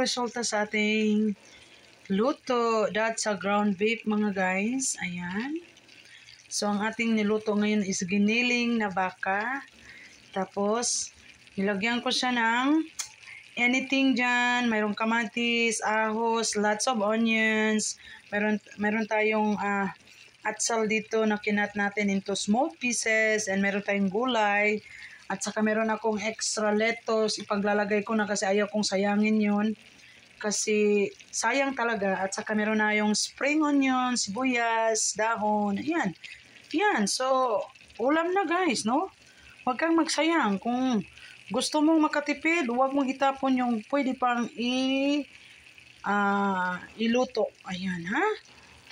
resulta sa ating luto. That's a ground beef mga guys. Ayan. So, ang ating niluto ngayon is giniling na baka. Tapos, nilagyan ko siya ng anything dyan. Mayroong kamatis, ahos, lots of onions. Mayroon tayong atsal dito na kinat natin into small pieces. And meron tayong gulay. At saka meron akong extra lettuce, ipaglalagay ko na kasi ayaw kong sayangin yun. Kasi sayang talaga. At saka meron na yung spring onion, sibuyas, dahon. Ayan. Yan. So, ulam na guys, no? Huwag kang magsayang. Kung gusto mong makatipid, huwag mong itapon yung pwede pang iluto. Ayan, ha?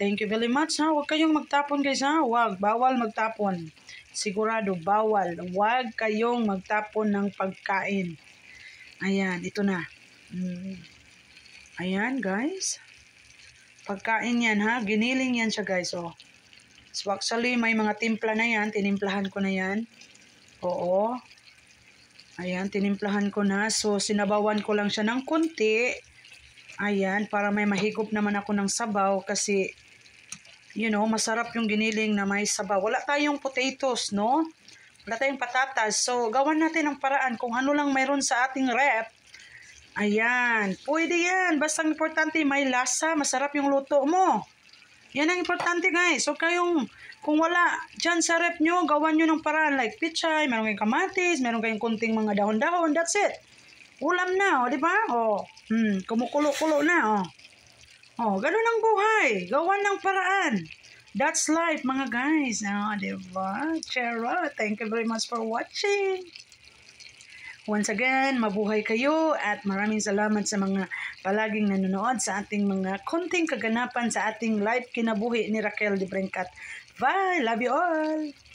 Thank you very much, ha? Huwag kayong magtapon guys, ha? Huwag. Bawal magtapon. Sigurado, bawal. Huwag kayong magtapon ng pagkain. Ayan, ito na. Ayan, guys. Pagkain yan, ha? Giniling yan siya, guys, oh. So, actually, may mga timpla na yan. Tinimplahan ko na yan. Oo. Ayan, tinimplahan ko na. So, sinabawan ko lang siya ng kunti. Ayan, para may mahigop naman ako ng sabaw kasi you know, masarap yung giniling na may sabaw. Wala tayong potatoes, no? Wala tayong patatas. So, gawan natin ang paraan kung ano lang mayroon sa ating rep. Ayan. Pwede yan. Basta importante may lasa. Masarap yung luto mo. Yan ang importante, guys. So, kung wala dyan sa rep nyo, gawan nyo ng paraan. Like pichay, meron kayong kamatis, meron kayong kunting mga dahon-dahon. That's it. Ulam na, o, di ba? O, kumukulo-kulo na, o. Oh, ganun ang buhay. Gawan ng paraan. That's life, mga guys. Oh, diba? Chero, thank you very much for watching. Once again, mabuhay kayo at maraming salamat sa mga palaging nanonood sa ating mga konting kaganapan sa ating live kinabuhi ni Raquel de Brincat. Bye! Love you all!